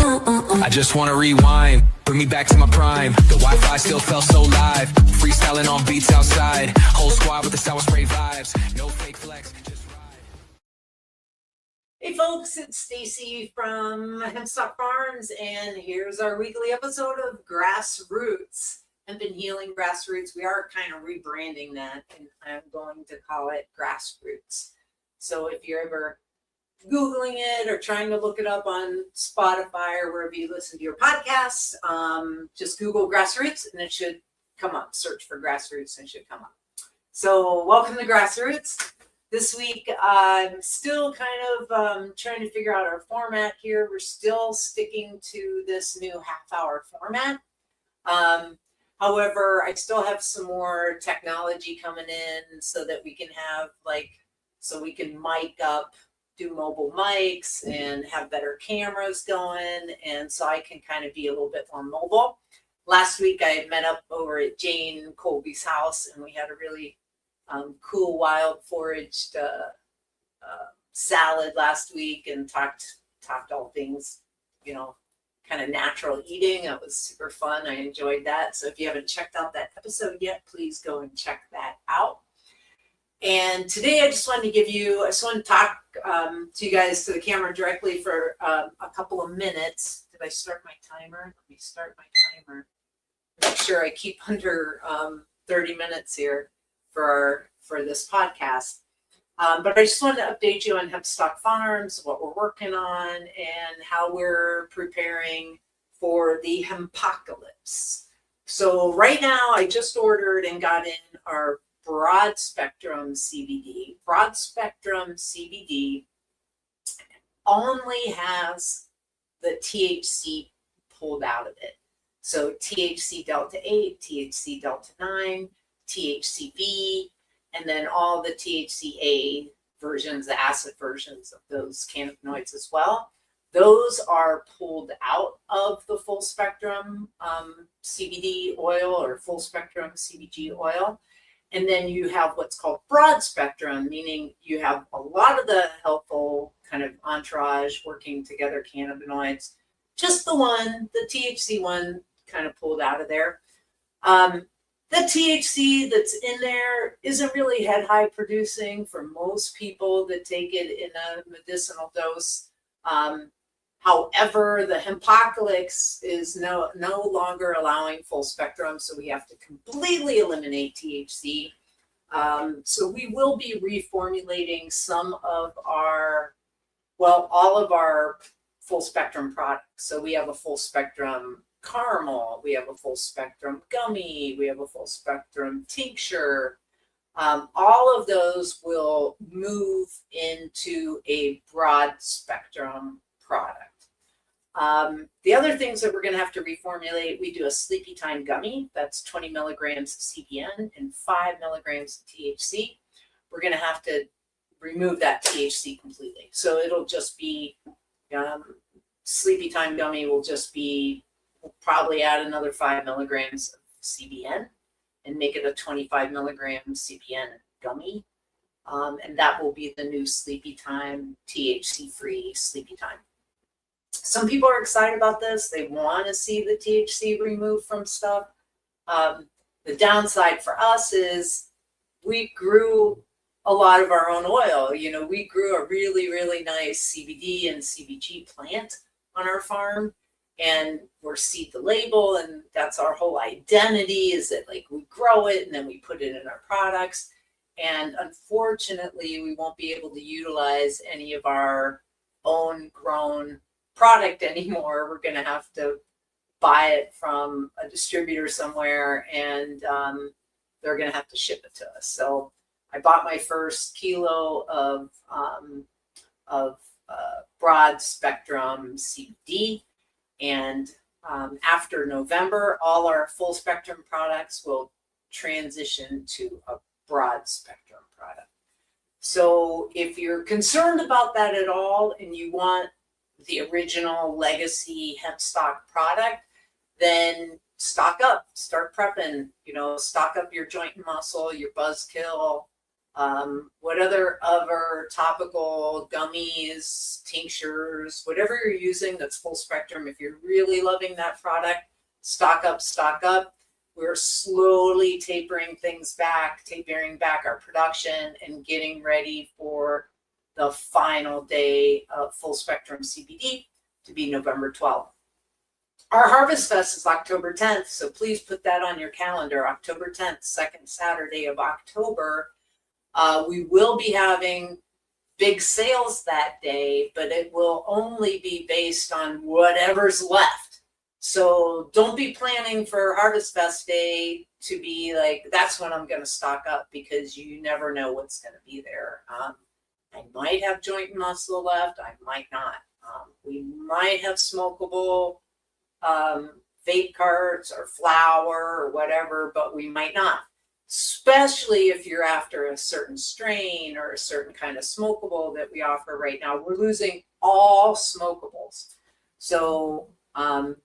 I just wanna rewind, bring me back to my prime. The Wi-Fi still felt so live. Freestyling on beats outside. Whole squad with the sour spray vibes. No fake flex, just ride. Hey folks, it's Stacy from Hempstock Farms, and here's our weekly episode of Grassroots. Hemp and Healing Grassroots. We are kind of rebranding that, and I'm going to call it Grassroots. So if you're ever Googling it or trying to look it up on Spotify or wherever you listen to your podcasts, just Google Grassroots and it should come up. Search for Grassroots and it should come up. So welcome to Grassroots. This week, I'm still kind of trying to figure out our format here. We're still sticking to this new half-hour format. However, I still have some more technology coming in so that we can have so we can mic up, do mobile mics and have better cameras going, and so I can kind of be a little bit more mobile. Last week I had met up over at Jane Colby's house, and we had a really cool wild foraged salad last week, and talked all things, kind of natural eating. It was super fun. I enjoyed that. So if you haven't checked out that episode yet, please go and check that out. And today I just want to talk to you guys, to the camera directly for a couple of minutes. Did I start my timer? Let me start my timer. Make sure I keep under 30 minutes here for this podcast. But I just wanted to update you on Hempstock Farms, what we're working on, and how we're preparing for the hempocalypse. So right now I just ordered and got in our broad spectrum CBD. Broad spectrum CBD only has the THC pulled out of it. So THC Delta 8, THC Delta 9, THCV, and then all the THCA versions, the acid versions of those cannabinoids as well. Those are pulled out of the full spectrum CBD oil or full spectrum CBG oil. And then you have what's called broad spectrum, meaning you have a lot of the helpful kind of entourage working together cannabinoids. Just the THC one kind of pulled out of there. The THC that's in there isn't really head high producing for most people that take it in a medicinal dose. However, the hempocalypse is no longer allowing full spectrum, so we have to completely eliminate THC. So we will be reformulating some of all of our full spectrum products. So we have a full spectrum caramel, we have a full spectrum gummy, we have a full spectrum tincture. All of those will move into a broad spectrum product. The other things that we're going to have to reformulate, we do a Sleepy Time gummy. That's 20 milligrams of CBN and 5 milligrams of THC. We're going to have to remove that THC completely. So it'll just be, Sleepy Time gummy will just be, we'll probably add another 5 milligrams of CBN and make it a 25 milligram CBN gummy. And that will be the new Sleepy Time, THC-free Sleepy Time. Some people are excited about this. They want to see the THC removed from stuff. The downside for us is we grew a lot of our own oil. We grew a really, really nice CBD and CBG plant on our farm, and we're seed the label, and that's our whole identity, is that we grow it and then we put it in our products. And unfortunately, we won't be able to utilize any of our own grown product anymore. We're going to have to buy it from a distributor somewhere, and they're going to have to ship it to us. So I bought my first kilo of broad spectrum CBD, and after November, all our full spectrum products will transition to a broad spectrum product. So if you're concerned about that at all and you want the original legacy Hempstock product, then stock up, start prepping, stock up your joint and muscle, your buzzkill, What other topical gummies, tinctures, whatever you're using that's full spectrum. If you're really loving that product, stock up, stock up. We're slowly tapering back our production and getting ready for the final day of full spectrum CBD to be November 12th. Our Harvest Fest is October 10th, so please put that on your calendar. October 10th, second Saturday of October. We will be having big sales that day, but it will only be based on whatever's left. So don't be planning for Harvest Fest Day to be like, that's when I'm going to stock up, because you never know what's going to be there. I might have joint and muscle left. I might not. We might have smokable vape carts or flour or whatever, but we might not. Especially if you're after a certain strain or a certain kind of smokable that we offer right now. We're losing all smokables. So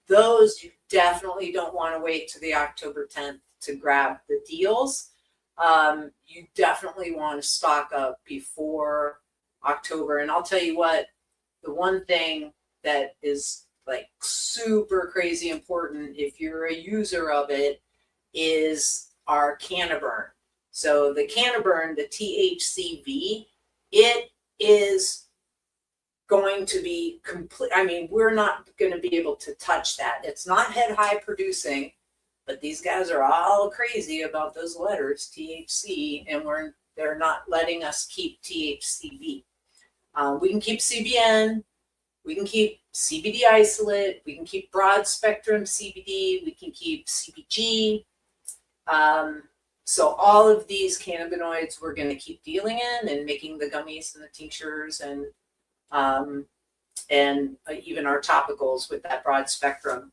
those you definitely don't want to wait to the October 10th to grab the deals. You definitely want to stock up before October. And I'll tell you what, the one thing that is like super crazy important if you're a user of it is our Cannaburn. So the Cannaburn, the THCV, it is going to be complete. I mean, we're not going to be able to touch that. It's not head high producing, but these guys are all crazy about those letters, THC, and they're not letting us keep THCV. We can keep CBN, we can keep CBD isolate, we can keep broad spectrum CBD, we can keep CBG. So all of these cannabinoids we're going to keep dealing in and making the gummies and the tinctures and even our topicals with that broad spectrum.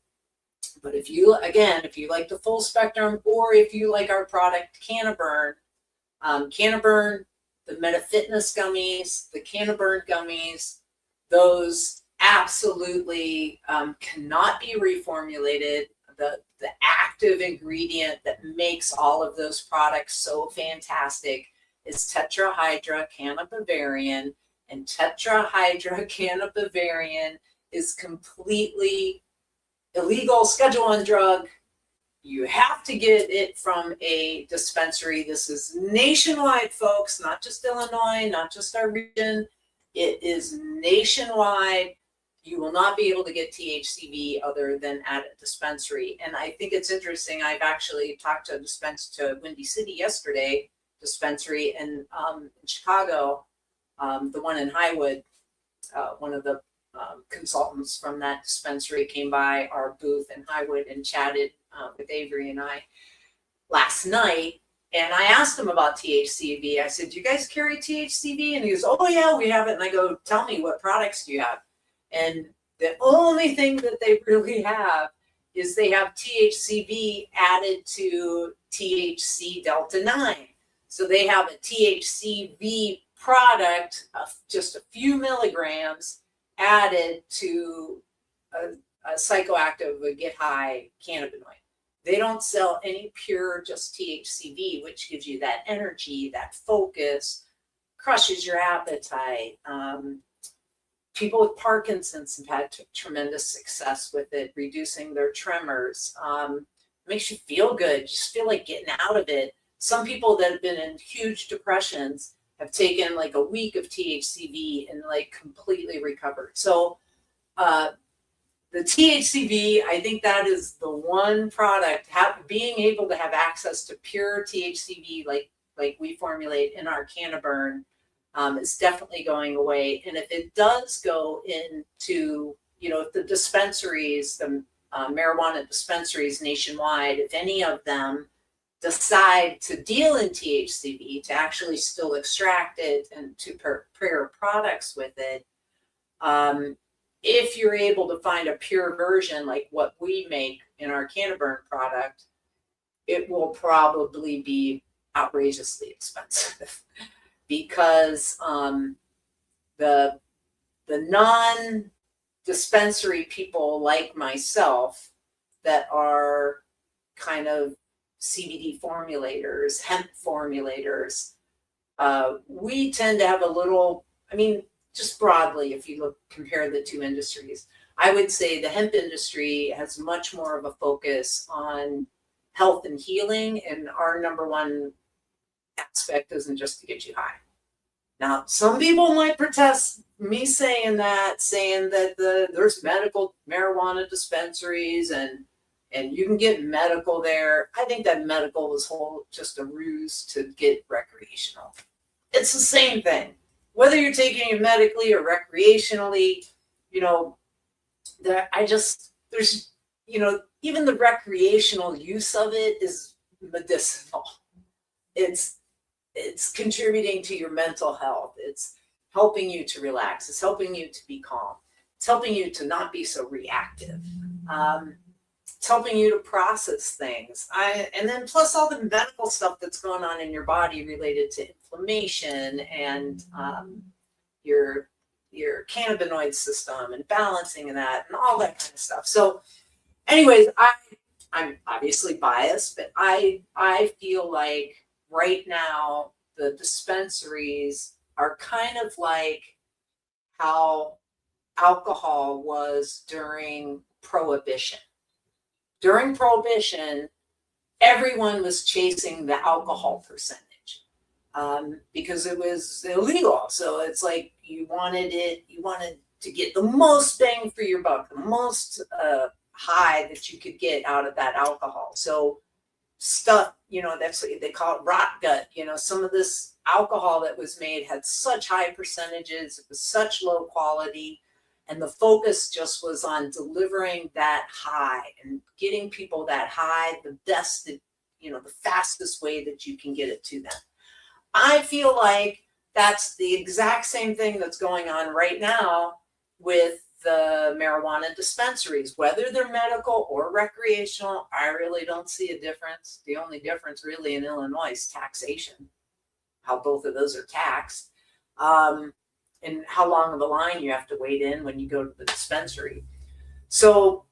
But if you like the full spectrum, or if you like our product Cannaburn, the Meta Fitness gummies, the Cannaburn gummies, those absolutely cannot be reformulated. The active ingredient that makes all of those products so fantastic is tetrahydrocannabinol, and tetrahydrocannabinol is completely illegal Schedule I drug. You have to get it from a dispensary. This is nationwide, folks, not just Illinois, not just our region. It is nationwide. You will not be able to get THCV other than at a dispensary. And I think it's interesting. I've actually talked to Windy City yesterday, dispensary, and in Chicago, the one in Highwood, one of the consultants from that dispensary came by our booth in Highwood and chatted with Avery and I last night. And I asked him about THCV. I said, do you guys carry THCV? And he goes, oh yeah, we have it. And I go, tell me, what products do you have? And the only thing that they really have is they have THCV added to THC Delta 9. So they have a THCV product of just a few milligrams added to a psychoactive, a get high cannabinoid. They don't sell any pure just THCV, which gives you that energy, that focus, crushes your appetite. People with Parkinson's have had tremendous success with it, reducing their tremors. Makes you feel good. You just feel like getting out of it. Some people that have been in huge depressions have taken like a week of THCV and like completely recovered. So the THCV, I think that is the one product, being able to have access to pure THCV like we formulate in our Cannaburn, is definitely going away. And if it does go into, if the dispensaries, the marijuana dispensaries nationwide, if any of them decide to deal in THCV, to actually still extract it and to prepare products with it, if you're able to find a pure version like what we make in our Cannaburn product, it will probably be outrageously expensive because the non-dispensary people like myself that are kind of CBD formulators, hemp formulators, We tend to have a little, I mean, just broadly, if you compare the two industries, I would say the hemp industry has much more of a focus on health and healing, and our number one aspect isn't just to get you high. Now, some people might protest me saying that there's medical marijuana dispensaries and you can get medical there. I think that medical is just a ruse to get recreational. It's the same thing. Whether you're taking it medically or recreationally, there's, even the recreational use of it is medicinal. It's contributing to your mental health. It's helping you to relax. It's helping you to be calm. It's helping you to not be so reactive. It's helping you to process things. And then plus all the medical stuff that's going on in your body related to inflammation and your cannabinoid system and balancing and that and all that kind of stuff. So anyways, I'm obviously biased, but I feel like right now the dispensaries are kind of like how alcohol was during Prohibition. During Prohibition, everyone was chasing the alcohol percentage because it was illegal. So it's like you wanted to get the most bang for your buck, the most high that you could get out of that alcohol. So stuff, that's what they call it, rot gut. Some of this alcohol that was made had such high percentages, it was such low quality, and the focus just was on delivering that high and getting people that high the best, the fastest way that you can get it to them. I feel like that's the exact same thing that's going on right now with the marijuana dispensaries, whether they're medical or recreational. I really don't see a difference. The only difference really in Illinois is taxation, how both of those are taxed, and how long of a line you have to wait in when you go to the dispensary. So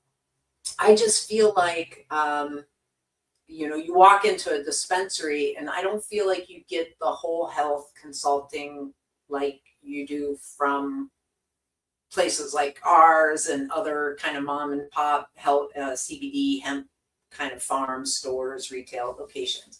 I just feel like, you walk into a dispensary and I don't feel like you get the whole health consulting like you do from places like ours and other kind of mom and pop health, CBD, hemp kind of farm stores, retail locations.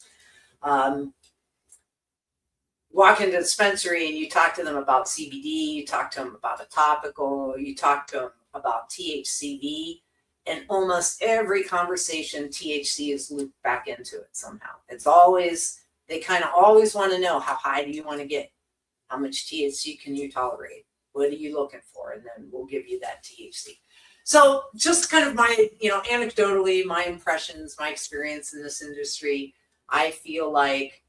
Walk into a dispensary and you talk to them about CBD, you talk to them about a topical, you talk to them about THCV, and almost every conversation, THC is looped back into it somehow. It's always, they kind of always want to know, how high do you want to get? How much THC can you tolerate? What are you looking for? And then we'll give you that THC. So just kind of my, anecdotally, my impressions, my experience in this industry, I feel like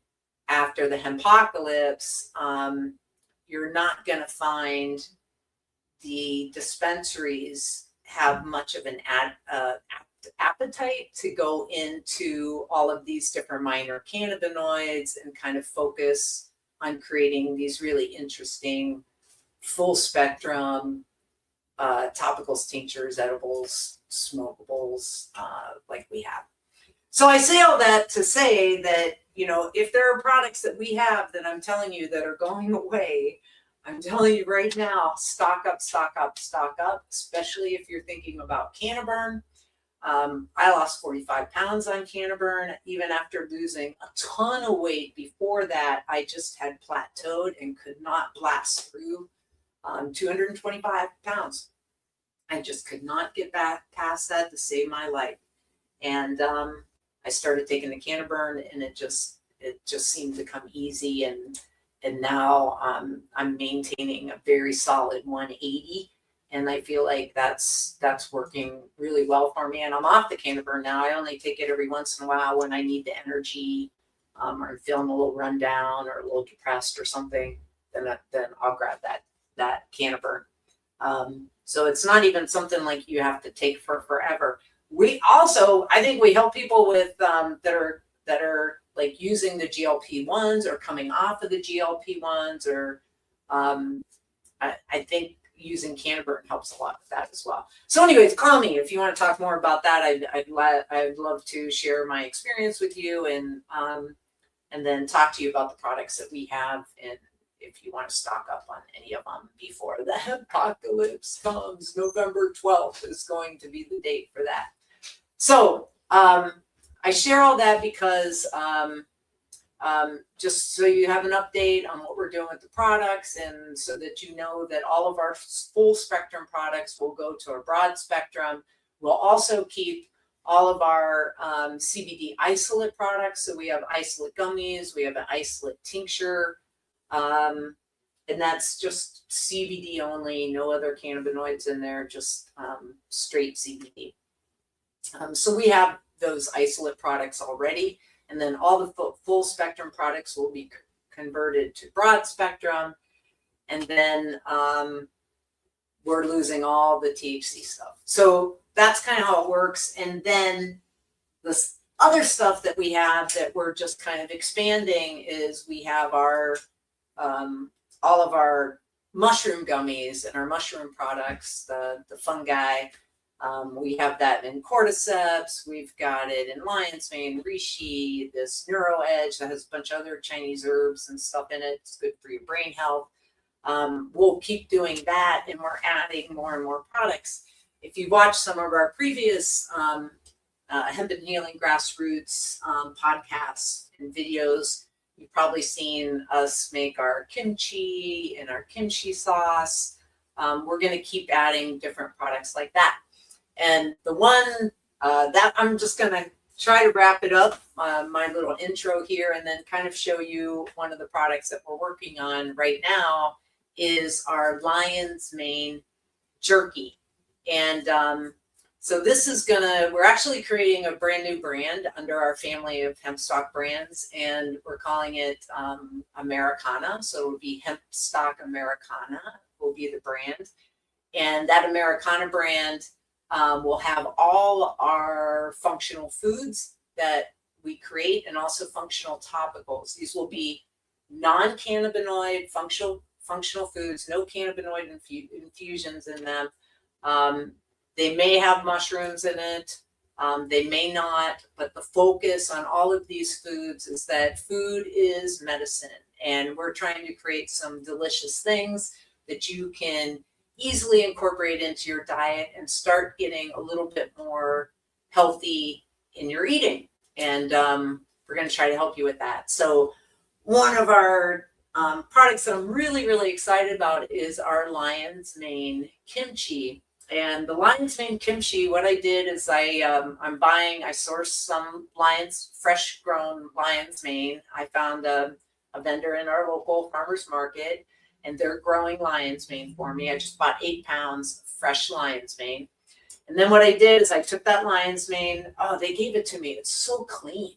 after the hempocalypse, you're not going to find the dispensaries have much of an appetite to go into all of these different minor cannabinoids and kind of focus on creating these really interesting full spectrum topicals, tinctures, edibles, smokables, like we have. So I say all that to say that, if there are products that we have that I'm telling you that are going away, I'm telling you right now, stock up, stock up, stock up, especially if you're thinking about Cannaburn. I lost 45 pounds on Cannaburn. Even after losing a ton of weight before that, I just had plateaued and could not blast through 225 pounds. I just could not get back past that to save my life. And I started taking the Cannaburn, and it just seemed to come easy. And now I'm maintaining a very solid 180. And I feel like that's working really well for me. And I'm off the Cannaburn now. I only take it every once in a while when I need the energy, or I'm feeling a little run down or a little depressed or something. Then I'll grab that Cannaburn. So it's not even something like you have to take for forever. We also, I think we help people with that are like using the GLP-1s or coming off of the GLP-1s, or I think using Cannaburn helps a lot with that as well. So anyways, call me if you want to talk more about that. I'd love to share my experience with you, and and then talk to you about the products that we have, and if you want to stock up on any of them before the apocalypse comes. November 12th is going to be the date for that. So I share all that because just so you have an update on what we're doing with the products, and so that you know that all of our full spectrum products will go to a broad spectrum. We'll also keep all of our CBD isolate products. So we have isolate gummies, we have an isolate tincture, and that's just CBD only, no other cannabinoids in there, just straight CBD. So we have those isolate products already, and then all the full spectrum products will be converted to broad spectrum, and then we're losing all the THC stuff. So that's kind of how it works. And then this other stuff that we have that we're just kind of expanding is we have our all of our mushroom gummies and our mushroom products, the fungi. We have that in cordyceps. We've got it in lion's mane, reishi, this neuro edge that has a bunch of other Chinese herbs and stuff in it. It's good for your brain health. We'll keep doing that, and we're adding more and more products. If you watch some of our previous Hemp and Healing Grassroots podcasts and videos, you've probably seen us make our kimchi and our kimchi sauce. We're going to keep adding different products like that. And the one that I'm just going to try to wrap it up, my little intro here, and then kind of show you one of the products that we're working on right now is our lion's mane jerky. And so this is we're actually creating a brand new brand under our family of hemp stock brands, and we're calling it Americana. So it would be Hemp Stock Americana will be the brand. And that Americana brand will have all our functional foods that we create, and also functional topicals. These will be non-cannabinoid functional foods, no cannabinoid infusions in them. They may have mushrooms in it, they may not, but the focus on all of these foods is that food is medicine, and we're trying to create some delicious things that you can easily incorporate into your diet and start getting a little bit more healthy in your eating. And we're going to try to help you with that. So one of our products that I'm really, really excited about is our lion's mane kimchi. And the lion's mane kimchi, what I did is I sourced some fresh grown lion's mane. I found a vendor in our local farmer's market, and they're growing lion's mane for me. I just bought 8 pounds of fresh lion's mane. And then what I did is I took that lion's mane. Oh, they gave it to me. It's so clean.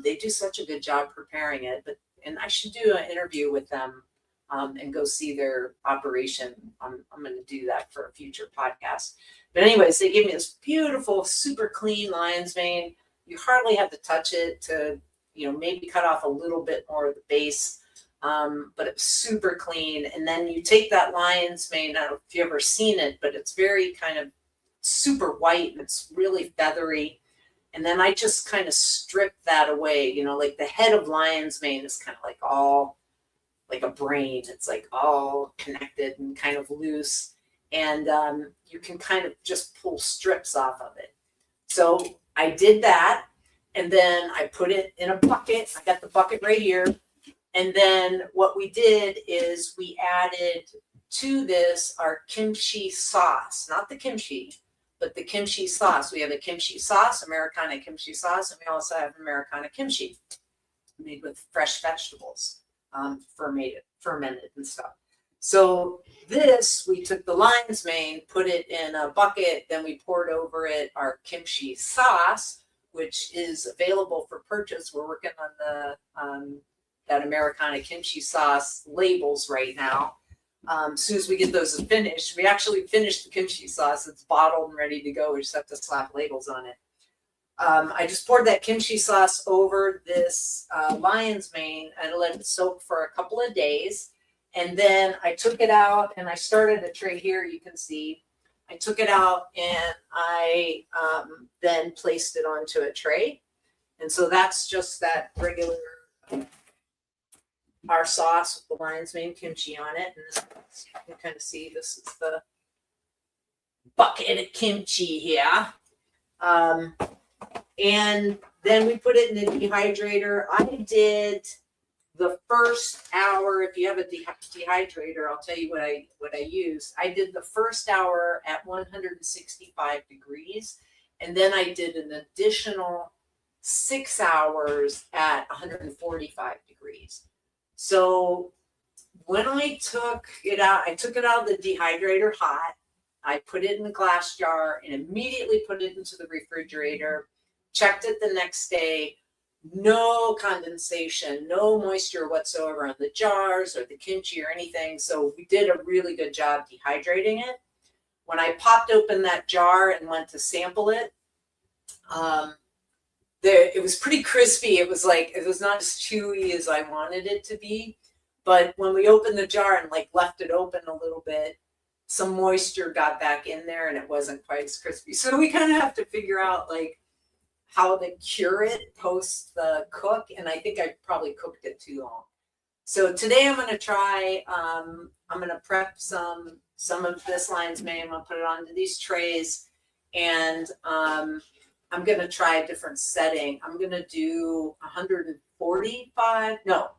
They do such a good job preparing it. And I should do an interview with them and go see their operation. I'm going to do that for a future podcast. But anyways, they gave me this beautiful, super clean lion's mane. You hardly have to touch it to, maybe cut off a little bit more of the base. But it's super clean. And then you take that lion's mane. I don't know if you've ever seen it, but it's very kind of super white, and it's really feathery. And then I just kind of strip that away, like the head of lion's mane is kind of like all like a brain. It's like all connected and kind of loose. And you can kind of just pull strips off of it. So I did that. And then I put it in a bucket. I got the bucket right here. And then what we did is we added to this our kimchi sauce, not the kimchi, but the kimchi sauce. We have a kimchi sauce, Americana kimchi sauce, and we also have Americana kimchi made with fresh vegetables, fermented and stuff. So this, we took the lion's mane, put it in a bucket, then we poured over it our kimchi sauce, which is available for purchase. We're working on that Americana kimchi sauce labels right now. As soon as we get those finished, we actually finished the kimchi sauce. It's bottled and ready to go. We just have to slap labels on it. I just poured that kimchi sauce over this lion's mane and let it soak for a couple of days. And then I took it out, and I started a tray here. You can see I took it out, and I then placed it onto a tray. And so that's just that regular our sauce with the lion's mane kimchi on it. And you can kind of see this is the bucket of kimchi here. And then we put it in the dehydrator. I did the first hour. If you have a dehydrator, I'll tell you what I used. I did the first hour at 165 degrees, and then I did an additional 6 hours at 145 degrees. So when I took it out of the dehydrator hot. I put it in a glass jar and immediately put it into the refrigerator. Checked it the next day. No condensation, no moisture whatsoever on the jars or the kimchi or anything. So we did a really good job dehydrating it. When I popped open that jar and went to sample it, it was pretty crispy. It was not as chewy as I wanted it to be. But when we opened the jar and left it open a little bit, some moisture got back in there and it wasn't quite as crispy. So we kind of have to figure out how to cure it post the cook. And I think I probably cooked it too long. So today I'm going to try, I'm going to prep some of this lion's mane. I'm going to put it onto these trays, and I'm going to try a different setting. I'm going to do 145. No,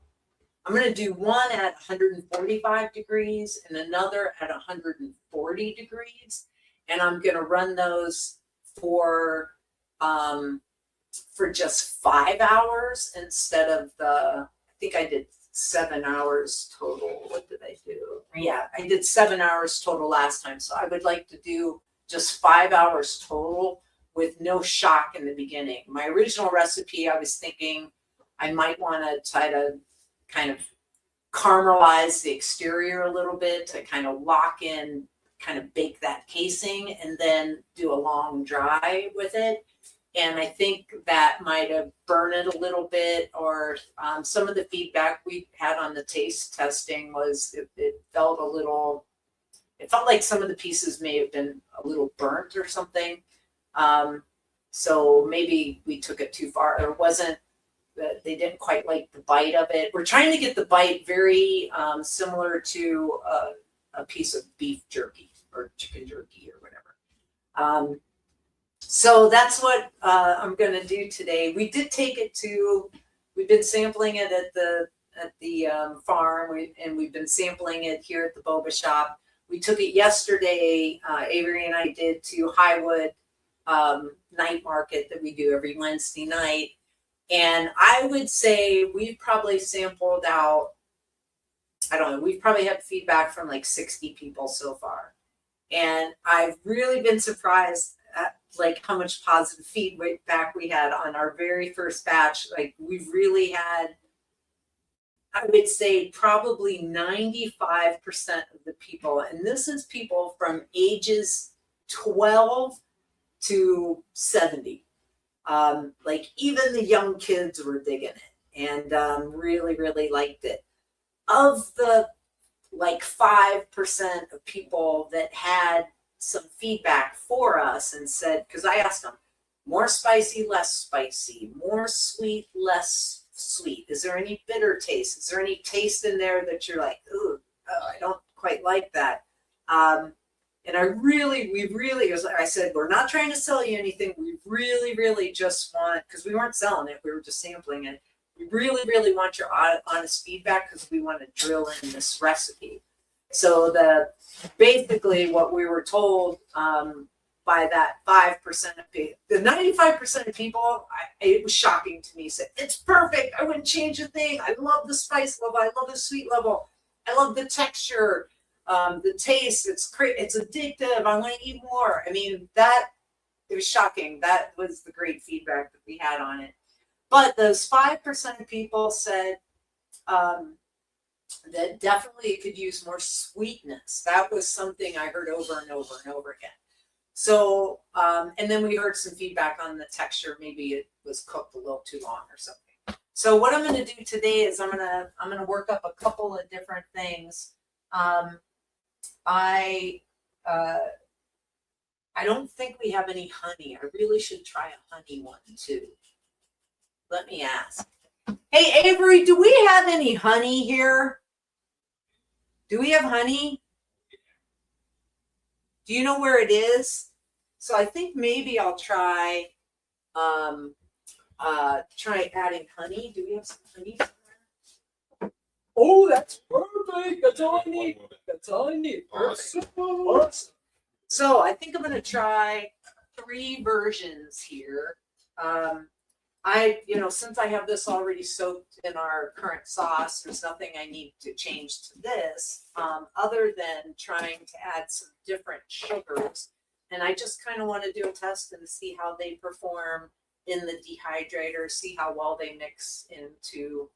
I'm going to do one at 145 degrees and another at 140 degrees. And I'm going to run those for just 5 hours instead of I think I did 7 hours total. What did I do? Yeah, I did 7 hours total last time. So I would like to do just 5 hours total with no shock in the beginning. My original recipe, I was thinking I might want to try to kind of caramelize the exterior a little bit to kind of lock in, kind of bake that casing, and then do a long dry with it. And I think that might have burned it a little bit, or some of the feedback we had on the taste testing was it felt like some of the pieces may have been a little burnt or something. So maybe we took it too far. They didn't quite like the bite of it. We're trying to get the bite very similar to a piece of beef jerky or chicken jerky or whatever. So that's what I'm going to do today. We did take it we've been sampling it at the farm, and we've been sampling it here at the boba shop. We took it yesterday, Avery and I did, to Highwood night market that we do every Wednesday night. And I would say we've probably sampled out, I don't know, we've probably had feedback from 60 people so far. And I've really been surprised at how much positive feedback we had on our very first batch. We've really had, I would say, probably 95% of the people, and this is people from ages 12 to 70. Even the young kids were digging it and really, really liked it. Of the 5% of people that had some feedback for us and said, because I asked them, more spicy, less spicy, more sweet, less sweet. Is there any bitter taste? Is there any taste in there that you're like, ooh, I don't quite like that? And we really, as I said, we're not trying to sell you anything. We really, really just want, because we weren't selling it, we were just sampling it. We really, really want your honest feedback because we want to drill in this recipe. So basically what we were told by that 5% of people, the 95% of people, it was shocking to me, said, it's perfect. I wouldn't change a thing. I love the spice level. I love the sweet level. I love the texture. The taste, it's addictive. I want to eat more. I mean, it was shocking. That was the great feedback that we had on it. But those 5% of people said that definitely it could use more sweetness. That was something I heard over and over and over again. So, and then we heard some feedback on the texture. Maybe it was cooked a little too long or something. So what I'm going to do today is I'm going to work up a couple of different things. I don't think we have any honey. I really should try a honey one too. Let me ask. Hey, Avery, do we have any honey here? Do we have honey? Do you know where it is? So I think maybe I'll try try adding honey. Do we have some honey somewhere? Oh, that's perfect. That's all I need. That's all I need. Perfect. Awesome. So I think I'm gonna try 3 versions here. Since I have this already soaked in our current sauce, there's nothing I need to change to this, other than trying to add some different sugars. And I just kind of want to do a test and see how they perform in the dehydrator, see how well they mix into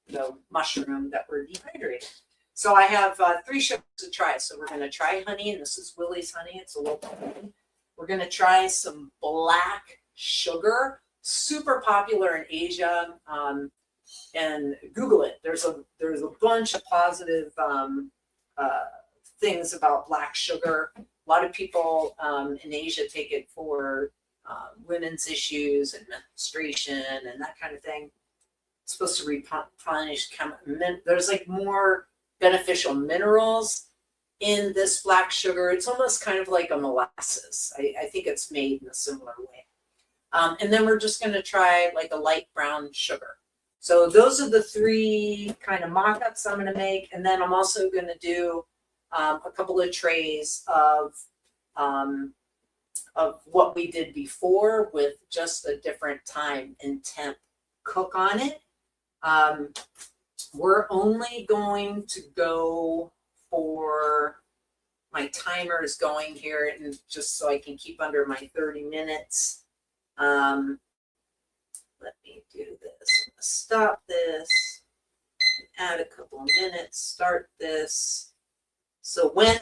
the mushroom that we're dehydrating. So I have 3 sugars to try. So we're going to try honey, and this is Willie's honey. It's a local honey. We're going to try some black sugar, super popular in Asia, and Google it. There's a bunch of positive things about black sugar. A lot of people in Asia take it for women's issues and menstruation and that kind of thing. It's supposed to replenish there's like more beneficial minerals in this black sugar. It's almost kind of like a molasses. I think it's made in a similar way. And then we're just going to try like a light brown sugar. So those are the 3 kind of mock-ups I'm going to make. And then I'm also going to do a couple of trays of what we did before with just a different time and temp cook on it. We're only going to go for, my timer is going here, and just so I can keep under my 30 minutes. Let me do this. Stop this. Add a couple of minutes. Start this. So when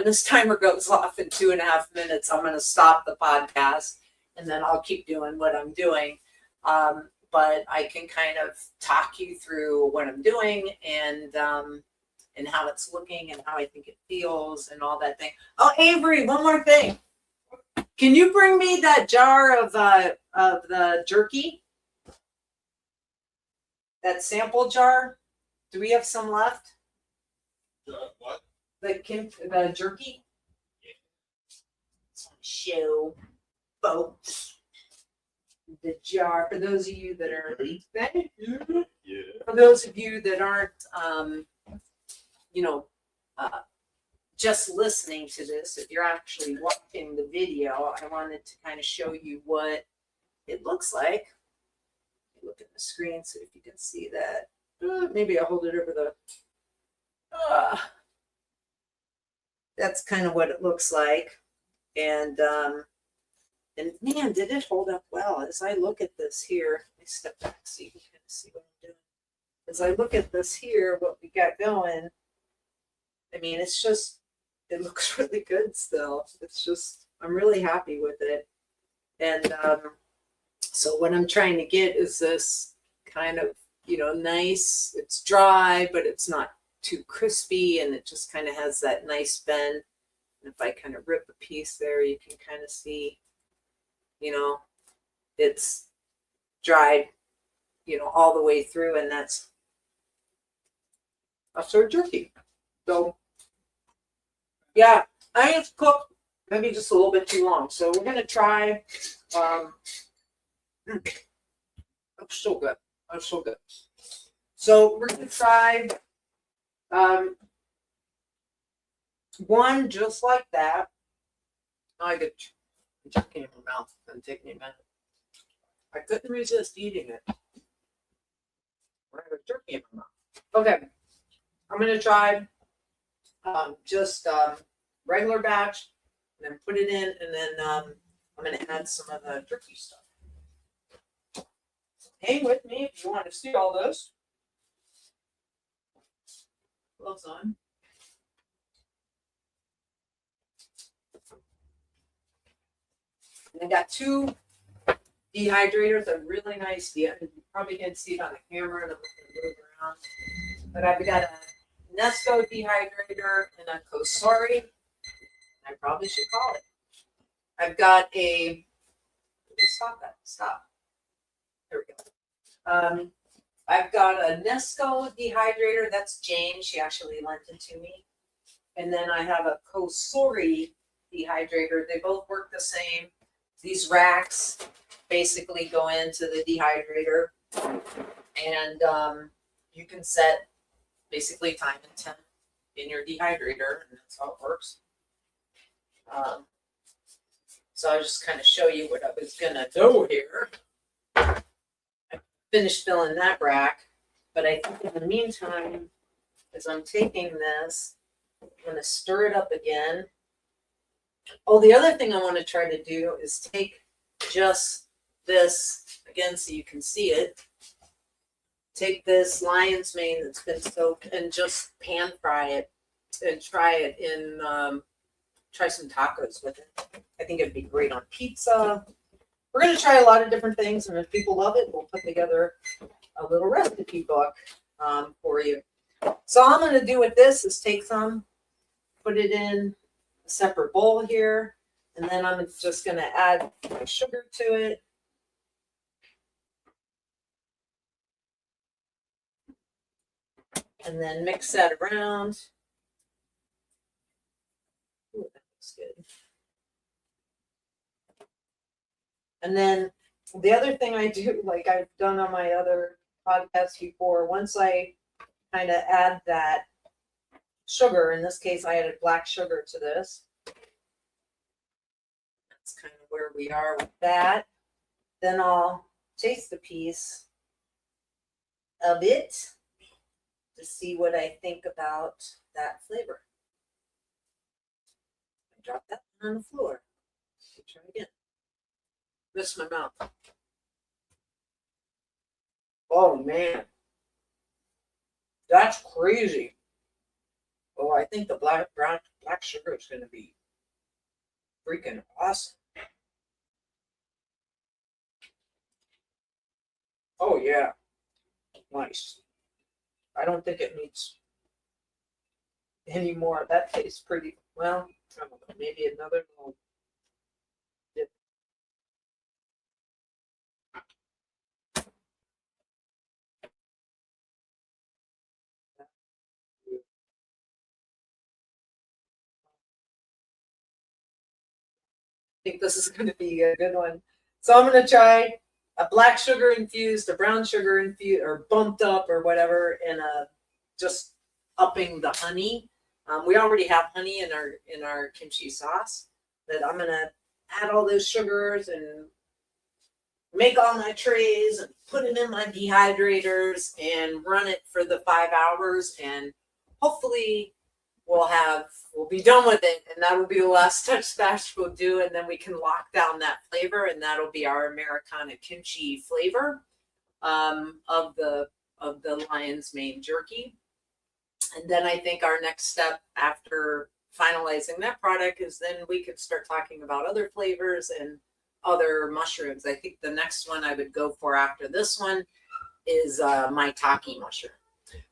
this timer goes off in 2.5 minutes, I'm going to stop the podcast, and then I'll keep doing what I'm doing. But I can kind of talk you through what I'm doing and how it's looking and how I think it feels and all that thing. Oh, Avery, one more thing. Can you bring me that jar of the jerky? That sample jar? Do we have some left? What? The jerky? Yeah. Let's show folks the jar. For those of you that are Yeah. for those of you that aren't just listening to this, if you're actually watching the video, I wanted to kind of show you what it looks like. Look at the screen, so if you can see that. Maybe I'll hold it over the. That's kind of what it looks like, and man, did it hold up well. As I look at this here, let me step back so you can kind of see what I'm doing. As I look at this here, what we got going, I mean, it looks really good still. It's just, I'm really happy with it. And so what I'm trying to get is this kind of, nice, it's dry, but it's not too crispy, and it just kind of has that nice bend. And if I kind of rip a piece there, you can kind of see, it's dried, all the way through, and that's our jerky. So yeah, I think it's cooked maybe just a little bit too long. So we're gonna try. That's so good. That's so good. So we're gonna try one just like that. I get jerky in my mouth. It's gonna take me a minute. I couldn't resist eating it. I have jerky in my mouth. Okay, I'm gonna try just regular batch, and then put it in, and then I'm gonna add some of the jerky stuff. Hang with me if you want to see all this. Gloves on. And I got 2 dehydrators, a really nice deal. You probably can't see it on the camera, and I'm going to move around. But I've got a Nesco dehydrator and a Kosori. I probably should call it. I've got a. Stop that. Stop. There we go. I've got a Nesco dehydrator. That's Jane. She actually lent it to me. And then I have a Kosori dehydrator. They both work the same. These racks basically go into the dehydrator, and you can set basically time and temp in your dehydrator, and that's how it works. So I'll just kind of show you what I was gonna do here. I finished filling that rack, but I think in the meantime, as I'm taking this, I'm gonna stir it up again. Oh, the other thing I want to try to do is take just this again so you can see it. Take this lion's mane that's been soaked and just pan fry it and try it in try some tacos with it. I think it'd be great on pizza. We're going to try a lot of different things, and if people love it, we'll put together a little recipe book for you. So all I'm going to do with this is take some, put it in a separate bowl here, and then I'm just going to add my sugar to it. And then mix that around. Ooh, that looks good. And then the other thing I do, like I've done on my other podcasts before, once I kind of add that sugar, in this case I added black sugar to this. That's kind of where we are with that. Then I'll taste a piece of it to see what I think about that flavor. I dropped that on the floor. Let's try again. Missed my mouth. Oh man, that's crazy. Oh, I think the black sugar is going to be freaking awesome. Oh yeah, nice. I don't think it needs any more. That tastes pretty well. I don't know, maybe another little dip. I think this is going to be a good one. So I'm going to try a black sugar infused, a brown sugar infused, or bumped up, or whatever, and just upping the honey. We already have honey in our kimchi sauce, but I'm gonna add all those sugars and make all my trays and put it in my dehydrators and run it for the 5 hours, and hopefully we'll be done with it, and that'll be the last touch batch we'll do, and then we can lock down that flavor, and that'll be our Americana kimchi flavor of the lion's mane jerky. And then I think our next step after finalizing that product is then we could start talking about other flavors and other mushrooms. I think the next one I would go for after this one is maitake mushroom.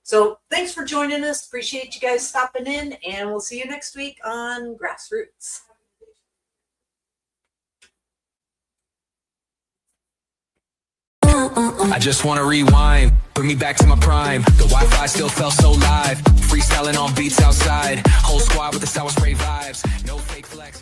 So thanks for joining us. Appreciate you guys stopping in, and we'll see you next week on Grassroots. I just wanna rewind, bring me back to my prime. The Wi-Fi still felt so live, freestyling on beats outside. Whole squad with the sour spray vibes, no fake flex.